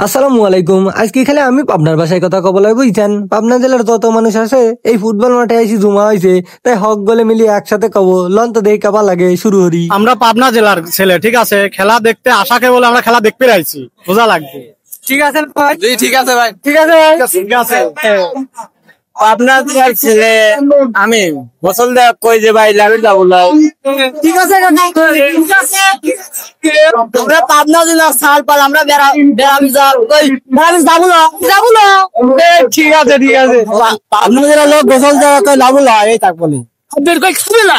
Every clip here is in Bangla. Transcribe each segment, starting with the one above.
আসসালামু আলাইকুম। আজকে খালি আমি পাবনার ভাষায় কথা কবলাই বুঝছেন। পাবনা জেলার যত মানুষ আছে এই ফুটবল মাঠে এসে জমা হয়েছে, তাই হক গলে মিলিয়ে একসাথে কব লন তো দেখে কাবা লাগে শুরু হরি। আমরা পাবনা জেলার ছেলে, ঠিক আছে, খেলা দেখতে আশাকে বলে আমরা খেলা দেখতে আইছি, বোঝা লাগবে। ঠিক আছে ভাই, ঠিক আছে ভাই, ঠিক আছে ভাই, ঠিক আছে। পাবনা জেলার ছেলে আমি গোসল দেওয়া কই যে ভাই লাগে যাবো না। ঠিক আছে আমরা পাবনা জেলার সাল পাল আমরা বেড়াম যাবো না। ঠিক আছে ঠিক আছে। পাবনা জেলার লোক গোসল দেওয়া কই যাবো না, এই তাক বলি বের কই খাবে না।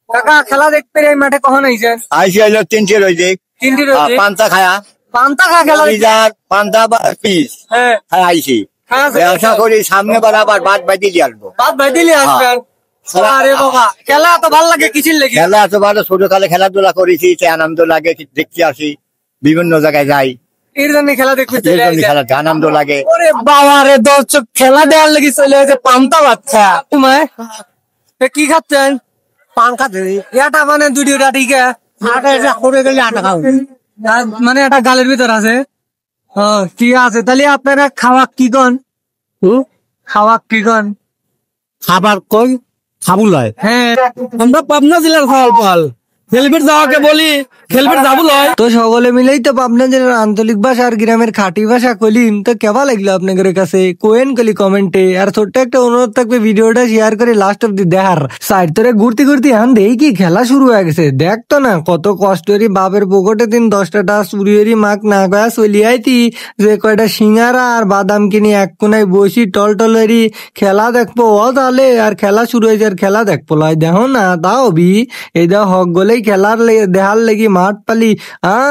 কাকা খেলা দেখতে এই মাঠে কখন আইছেন? আইসি হইলো তিনটে রয়েছে, তিনটি রয়েছে। পান্তা খায়া পান্তা খা খেলা দেখতে? পান্তা পিস হ্যাঁ আইসি। হ্যাঁ, ব্যবসা করি সামনে বার আবার বাদ বাদি দিয়ে আসবো। বাদ ভাই দিলে আসবেন। আরে বাবা খেলা তো ভালো লাগে কিসির লেগে? খেলা এত ভালো, ছোট কালে খেলাধুলা করেছি, আনন্দ লাগে, দেখতে আসি, বিভিন্ন জায়গায় যাই, এর জন্য খেলা দেখতে এর চলে জন্য আইছেন। খেলা আনন্দ লাগে। ওরে বাবা রে, দর্শক খেলা দেওয়ার লেগে চলে গেছে পান্তা বাচ্চা। তোমায় কি খাচ্ছেন? পান খাতে এটা মানে দুটিটা ঠিক করে গেলে আটা খাও। মানে এটা গালের ভিতর আছে। হ্যাঁ ঠিক আছে, তাহলে আপনারা খাওয়া কি কন? খাওয়া কি কন? খাবার কই খাবো লয়। হ্যাঁ আমরা পাবনা জেলার ফল ফল খেলবির যাওয়াকে বলি, খেলবির যাবো লয়। তো সকলে মিলেই তো পাবনা জেলার আঞ্চলিক ভাষা আর গ্রামের খাঁটি ভাষা কলিম। তো কেমন লাগলো আপনাদের কাছে কোয়েন কলি কমেন্টে। আর ছোট্ট একটা অনুরোধ থাকবে, ভিডিওটা শেয়ার করে লাস্ট অব্দি দেখার। সাইড ধরে ঘুরতে ঘুরতে এখন দেখি কি খেলা শুরু হয়ে গেছে। দেখতো না কত কষ্টেরই বাপের পকেটে 10টা চুরিয়েরই মাক না গয়া চলি আইতি, যে কয়টা সিঙ্গারা আর বাদাম কিনে এক কোনায় বসি টলটলেরই খেলা দেখবো ও তাহলে। আর খেলা শুরু হয়েছে আর খেলা দেখবো লয়, দেখো না তাও বি এই দেখ হক গলেই খেলার দেহার লেগে মাঠ পালি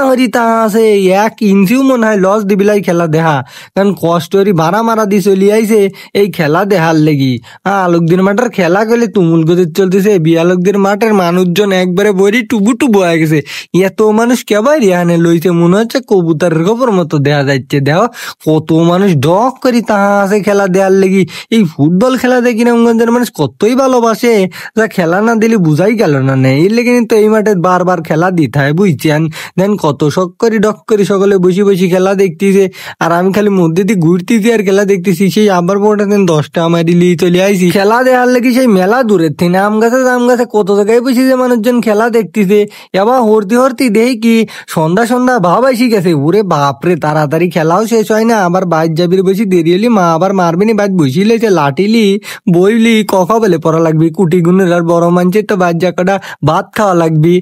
হরি তা আছে 1 ইঞ্চিও মনে হয় লস দিবিলাই খেলা দেখা। কারণ কষ্ট হরি ভাড়া মারা দি চলি আইছে এই খেলা দেহার লেগি। আলোকদির মাঠের খেলা গেলে তুমুল গতির চলতেছে। বিয়ালোকদির মাঠের মানুষজন একবারে বরি টুবু টুবু হয়ে গেছে। এত মানুষ কেবাই রিহানে লইছে, মনে হচ্ছে কবুতরের খবর মতো দেখা যাচ্ছে। দেখো কত মানুষ ডক করি তাহা আছে খেলা দেওয়ার লেগি। এই ফুটবল খেলা দেখি রামগঞ্জের মানুষ কতই ভালোবাসে, যা খেলা না দিলে বুঝাই গেল না। এই লেগে কিন্তু এই মাঠে বারবার খেলা দিতে হয় বুঝছেন। দেন কত শখ করি ডক করি সকলে বসে বসে খেলা দেখতেছে, আর আমি খালি মধ্যে দিয়ে ঘুরতেছি আর খেলা দেখতেছি। সেই আবার পরে 10টা আমার লিয়ে চলে আইসি খেলা দেখার লেগে। সেই মেলা দূরের থেকে আম গাছে কত জায়গায় বসে যে মানুষজন খেলা দেখতেছে। এবার হরতি হরতি দেখি কি সন্ধ্যা ভাব আইসি গেছে। ওরে বাপরে, তাড়াতাড়ি খেলাও শেষ হয় না, আবার বাইর যাবির বসি দেরি হলি মা আবার মারবিনি, বাইর বসিলেছে লাঠিলি বইলি কখা বলে পড়া লাগবি কুটি গুনের। আর বড় মানুষের তো বাদ জাকাটা ভাত খাওয়া লাগবি।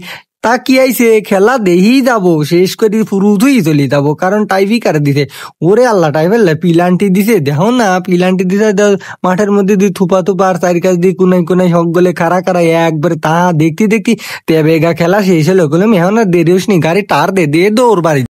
তা কি আইছে খেলা দেহি যাবো শেষ করে ফুরুধুই চলে যাবো, কারণ টাইভিকার দিছে। ওরে আল্লাহ টাইফেল পিলান্টি দিছে, দেখো না পিলান্টি দিছে মাঠের মধ্যে দিয়ে থুপা থুপা আর চারি কাছ দিয়ে কোনাই কোনাই সব গলে খারা খারা একবার তা দেখতে দেখতে তেবেগা খেলা শেষ হলো। এখন আর দেরি হসনি, গাড়ি টার দে দৌড় বাড়ি।